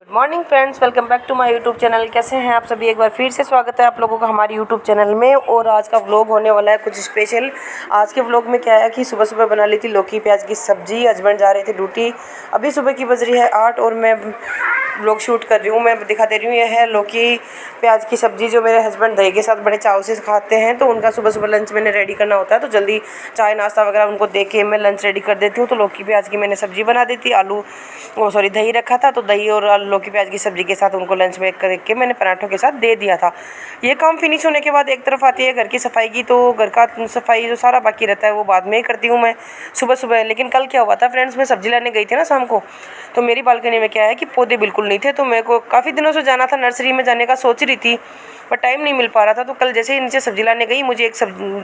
Good morning friends, welcome back to my YouTube channel. कैसे हैं आप सभी? एक बार फिर से स्वागत है आप लोगों का हमारे यूट्यूब चैनल में। और आज का व्लॉग होने वाला है कुछ स्पेशल। आज के व्लॉग में क्या है कि सुबह सुबह बना ली थी लौकी प्याज की सब्जी। हस्बैंड जा रहे थे ड्यूटी। अभी सुबह की बज रही है 8 और मैं व्लॉग शूट कर रही हूँ। मैं दिखा दे रही हूँ, यह है लौकी प्याज की सब्ज़ी जो मेरे हस्बैंड दही के साथ बड़े चाव से खाते हैं। तो उनका सुबह सुबह लंच मैंने रेडी करना होता है, तो जल्दी चाय नाश्ता वगैरह उनको दे के मैं लंच रेडी कर देती हूँ। तो लौकी प्याज की मैंने सब्ज़ी बना दी थी। दही रखा था, तो दही और लौकी प्याज की सब्ज़ी के साथ उनको लंच में करके मैंने पराठों के साथ दे दिया था। ये काम फिनिश होने के बाद एक तरफ आती है घर की सफाई की। तो घर का सफाई जो सारा बाकी रहता है वो बाद में ही करती हूँ मैं सुबह सुबह। लेकिन कल क्या हुआ था फ्रेंड्स, मैं सब्ज़ी लाने गई थी ना शाम को, तो मेरी बालकनी में क्या है कि पौधे बिल्कुल नहीं थे। तो मेरे को काफ़ी दिनों से जाना था, नर्सरी में जाने का सोच रही थी, पर टाइम नहीं मिल पा रहा था। तो कल जैसे ही नीचे सब्ज़ी लाने गई, मुझे एक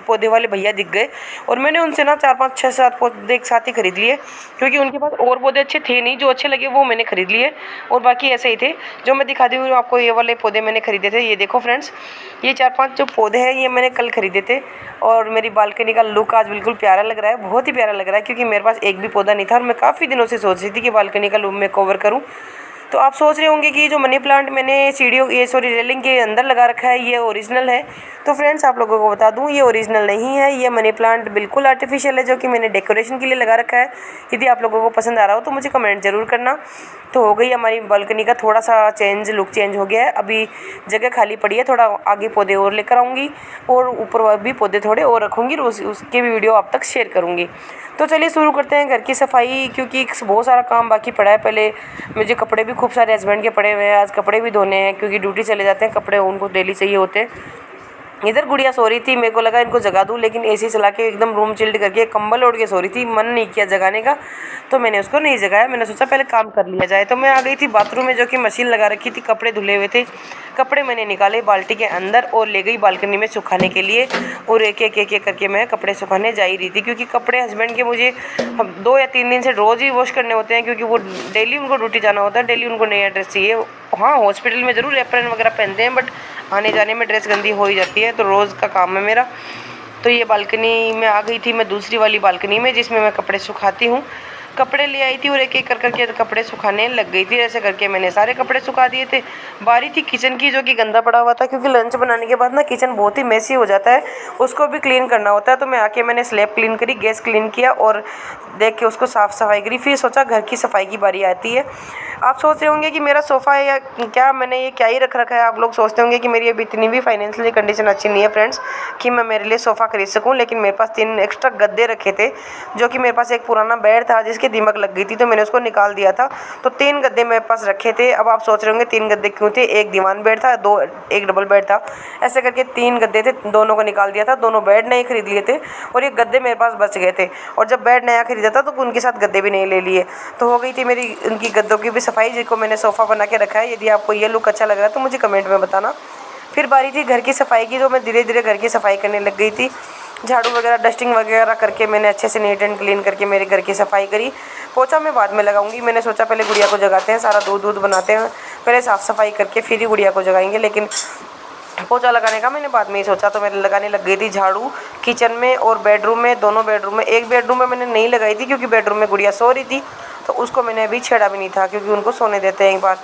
पौधे वाले भैया दिख गए और मैंने उनसे ना 4 5 6 7 पौधे एक साथ ही खरीद लिए, क्योंकि उनके पास और पौधे अच्छे थे नहीं। जो अच्छे लगे वो मैंने खरीद लिए और बाकी ऐसे ही थे। जो मैं दिखा दी हूँ आपको, ये वाले पौधे मैंने खरीदे थे। ये देखो फ्रेंड्स, ये 4 5 जो पौधे हैं ये मैंने कल खरीदे थे। और मेरी बालकनी का लुक आज बिल्कुल प्यारा लग रहा है, बहुत ही प्यारा लग रहा है, क्योंकि मेरे पास एक भी पौधा नहीं था और मैं काफ़ी दिनों से सोच रही थी कि बालकनी का लुक मैं कवर करूँ। तो आप सोच रहे होंगे कि जो मनी प्लांट मैंने रेलिंग के अंदर लगा रखा है ये ओरिजिनल है। तो फ्रेंड्स आप लोगों को बता दूं, ये ओरिजिनल नहीं है। ये मनी प्लांट बिल्कुल आर्टिफिशियल है, जो कि मैंने डेकोरेशन के लिए लगा रखा है। यदि आप लोगों को पसंद आ रहा हो तो मुझे कमेंट जरूर करना। तो हो गई हमारी बालकनी का थोड़ा सा लुक चेंज हो गया है। अभी जगह खाली पड़ी है, थोड़ा आगे पौधे और लेकर आऊँगी और ऊपर भी पौधे थोड़े और रखूँगी, उसके भी वीडियो आप तक शेयर करूँगी। तो चलिए शुरू करते हैं घर की सफाई, क्योंकि बहुत सारा काम बाकी पड़ा है। पहले मुझे कपड़े भी खूब सारे हस्बैंड के पड़े हुए हैं, आज कपड़े भी धोने हैं, क्योंकि ड्यूटी चले जाते हैं, कपड़े उनको डेली चाहिए होते हैं। इधर गुड़िया सो रही थी, मेरे को लगा इनको जगा दूं, लेकिन एसी चला के एकदम रूम चिल्ड करके कंबल ओढ़ के सो रही थी। मन नहीं किया जगाने का, तो मैंने उसको नहीं जगाया। मैंने सोचा पहले काम कर लिया जाए। तो मैं आ गई थी बाथरूम में, जो कि मशीन लगा रखी थी, कपड़े धुले हुए थे। कपड़े मैंने निकाले बाल्टी के अंदर और ले गई बालकनी में सुखाने के लिए। और एक एक करके मैं कपड़े सुखाने जा ही रही थी, क्योंकि कपड़े हस्बैंड के मुझे 2 या 3 दिन से रोज़ ही वॉश करने होते हैं, क्योंकि वो डेली उनको ड्यूटी जाना होता है, डेली उनको नया ड्रेस चाहिए। हाँ, हॉस्पिटल में ज़रूर एप्रन वगैरह पहनते हैं, बट आने जाने में ड्रेस गंदी हो ही जाती है, तो रोज़ का काम है मेरा। तो ये बालकनी में आ गई थी मैं, दूसरी वाली बालकनी में, जिसमें मैं कपड़े सुखाती हूँ। कपड़े ले आई थी और एक एक करके कपड़े सुखाने लग गई थी। ऐसे करके मैंने सारे कपड़े सुखा दिए थे। बारी थी किचन की, जो कि गंदा पड़ा हुआ था, क्योंकि लंच बनाने के बाद ना किचन बहुत ही मेसी हो जाता है, उसको भी क्लीन करना होता है। तो मैं आके मैंने स्लैब क्लीन करी, गैस क्लीन किया और देख के उसको साफ़ सफाई करी। फिर सोचा घर की सफाई की बारी आती है। आप सोच रहे होंगे कि मेरा सोफ़ा है या क्या, मैंने ये क्या ही रख रखा है। आप लोग सोचते होंगे कि मेरी अभी इतनी भी फाइनेंशियली कंडीशन अच्छी नहीं है फ्रेंड्स, कि मैं मेरे लिए सोफ़ा खरीद सकूं। लेकिन मेरे पास 3 एक्स्ट्रा गद्दे रखे थे, जो कि मेरे पास एक पुराना बेड था जिसके दीमक लग गई थी, तो मैंने उसको निकाल दिया था। तो 3 गद्दे मेरे पास रखे थे। अब आप सोच रहे होंगे 3 गद्दे क्यों थे? एक दीवान बेड था, एक डबल बेड था, ऐसे करके 3 गद्दे थे, दोनों को निकाल दिया था। दोनों बेड नए खरीद लिए थे और ये गद्दे मेरे पास बच गए थे। और जब बेड नया खरीदा था तो उनके साथ गद्दे भी नहीं ले लिए। तो हो गई थी मेरी उनकी गद्दों की भी सफाई, जिसको मैंने सोफ़ा बना के रखा है। यदि आपको ये लुक अच्छा लग रहा है तो मुझे कमेंट में बताना। फिर बारी थी घर की सफाई की, जो मैं धीरे धीरे घर की सफाई करने लग गई थी। झाड़ू वगैरह डस्टिंग वगैरह करके मैंने अच्छे से नीट एंड क्लीन करके मेरे घर की सफाई करी। पोछा मैं बाद में लगाऊंगी। मैंने सोचा पहले गुड़िया को जगाते हैं, सारा दूध बनाते हैं, पहले साफ़ सफाई करके फिर ही गुड़िया को जगाएंगे। लेकिन पोछा लगाने का मैंने बाद में ही सोचा, तो मैंने लगाने लग गई थी झाड़ू किचन में और बेडरूम में, दोनों बेडरूम में। एक बेडरूम में मैंने नहीं लगाई थी, क्योंकि बेडरूम में गुड़िया सो रही थी, तो उसको मैंने अभी छेड़ा भी नहीं था, क्योंकि उनको सोने देते हैं एक बार।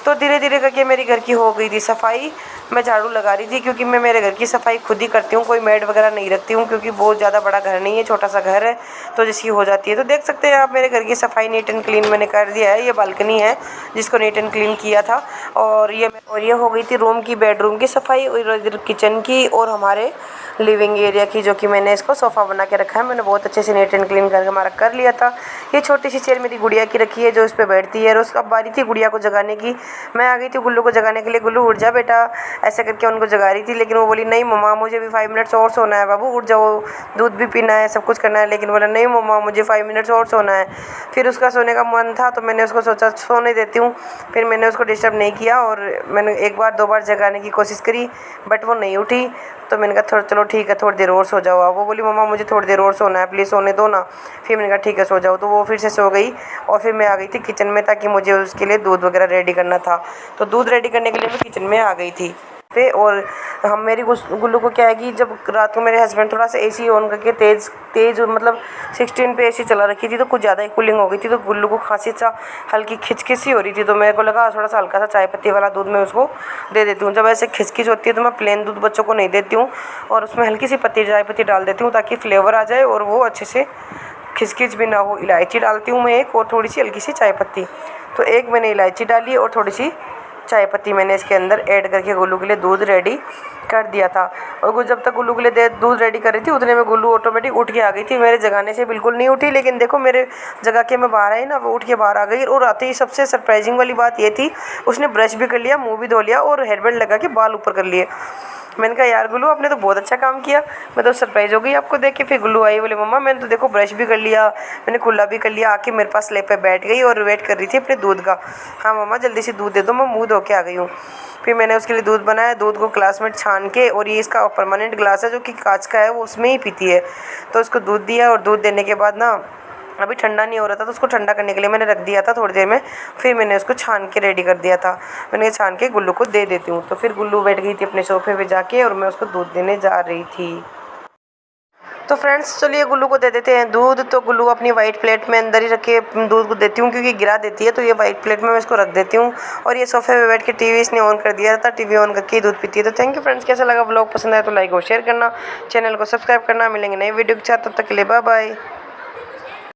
तो धीरे धीरे करके मेरी घर की हो गई थी सफाई। मैं झाड़ू लगा रही थी, क्योंकि मैं मेरे घर की सफाई खुद ही करती हूँ, कोई मेड वगैरह नहीं रखती हूँ, क्योंकि बहुत ज़्यादा बड़ा घर नहीं है, छोटा सा घर है, तो जिसकी हो जाती है। तो देख सकते हैं आप, मेरे घर की सफाई नीट एंड क्लीन मैंने कर दिया है। ये बालकनी है जिसको नीट एंड क्लीन किया था। और ये हो गई थी रूम की, बेडरूम की सफाई, और इधर किचन की और हमारे लिविंग एरिया की, जो कि मैंने इसको सोफ़ा बना के रखा है। मैंने बहुत अच्छे से नीट एंड क्लीन करके हमारा कर लिया था। ये छोटी सी चेयर मेरी गुड़िया की रखी है, जो इस पर बैठती है। और उसका बारी थी गुड़िया को जगाने की। मैं आ गई थी गुल्लू को जगाने के लिए। गुल्लू उठ जा बेटा, ऐसे करके उनको जगा रही थी। लेकिन वो बोली नहीं मम्मा, मुझे भी 5 मिनट्स और सोना है। बाबू उठ जाओ, दूध भी पीना है, सब कुछ करना है। लेकिन बोला नहीं मम्मा, मुझे 5 मिनट्स और सोना है। फिर उसका सोने का मन था, तो मैंने उसको सोचा सोने देती हूँ। फिर मैंने उसको डिस्टर्ब नहीं किया और मैंने 1 बार 2 बार जगाने की कोशिश करी, बट वो नहीं उठी। तो मैंने कहा चलो ठीक है, थोड़ी देर और सो जाओ। वो बोली मम्मा मुझे थोड़ी देर और सोना है, प्लीज़ सोने दो ना। फिर मैंने कहा ठीक है सो जाओ। तो वो फिर से सो गई और फिर मैं आ गई थी किचन में, ताकि मुझे उसके लिए दूध वगैरह रेडी करना था। तो दूध रेडी करने के लिए मैं किचन में आ गई थी। पे। और हम मेरी गुल्लू को क्या है कि जब रात को मेरे हस्बैंड थोड़ा सा एसी ऑन करके तेज़ मतलब 16 पे एसी चला रखी थी, तो कुछ ज़्यादा ही कूलिंग हो गई थी, तो गुल्लू को खांसी सा हल्की खिचखिच हो रही थी। तो मेरे को लगा थोड़ा सा हल्का सा चाय पत्ती वाला दूध मैं उसको दे देती हूँ। जब ऐसे खिचखिच होती है तो मैं प्लेन दूध बच्चों को नहीं देती हूँ और उसमें हल्की सी चाय पत्ती डाल देती हूँ ताकि फ्लेवर आ जाए और वो अच्छे से खिचखिच भी ना हो। इलायची डालती हूँ मैं एक, और थोड़ी सी हल्की सी चाय पत्ती। तो एक मैंने इलायची डाली और थोड़ी सी चाय पत्ती मैंने इसके अंदर ऐड करके गुल्लू के लिए दूध रेडी कर दिया था। और जब तक गुल्लू के लिए दूध रेडी कर रही थी उतने में गुल्लू ऑटोमेटिक उठ के आ गई थी। मेरे जगाने से बिल्कुल नहीं उठी, लेकिन देखो मेरे जगा के मैं बाहर आई ना, वो उठ के बाहर आ गई। और आते ही सबसे सरप्राइजिंग वाली बात ये थी, उसने ब्रश भी कर लिया, मुँह भी धो लिया और हेयरबैंड लगा के बाल ऊपर कर लिए। मैंने कहा यार गुल्लू आपने तो बहुत अच्छा काम किया, मैं तो सरप्राइज़ हो गई आपको देख के। फिर गुल्लू आई, बोले मम्मा मैंने तो देखो ब्रश भी कर लिया, मैंने कुल्ला भी कर लिया। आके मेरे पास स्लेब पे बैठ गई और वेट कर रही थी अपने दूध का। हाँ मम्मा जल्दी से दूध दे दो, मैं मुँह धो के आ गई हूँ। फिर मैंने उसके लिए दूध बनाया, दूध को ग्लास में छान के, और ये इसका परमानेंट ग्लास है जो कि कांच का है, वो उसमें ही पीती है। तो उसको दूध दिया और दूध देने के बाद ना अभी ठंडा नहीं हो रहा था, तो उसको ठंडा करने के लिए मैंने रख दिया था थोड़ी देर में। फिर मैंने उसको छान के रेडी कर दिया था। मैंने छान के गुल्लू को दे देती हूँ। तो फिर गुल्लू बैठ गई थी अपने सोफे पे जाके और मैं उसको दूध देने जा रही थी। तो फ्रेंड्स चलिए गुल्लू को दे देते हैं दूध। तो गुल्लू अपनी वाइट प्लेट में अंदर ही रख के दूध को देती हूँ, क्योंकि गिरा देती है, तो ये वाइट प्लेट में मैं इसको रख देती हूँ। और ये सोफे पे बैठ के टीवी इसने ऑन कर दिया था, टीवी ऑन करके दूध पीती है। तो थैंक यू फ्रेंड्स, कैसा लगा व्लॉग? पसंद आया तो लाइक और शेयर करना, चैनल को सब्सक्राइब करना। मिलेंगे नई वीडियो के साथ, तब तक के लिए बाय बाय।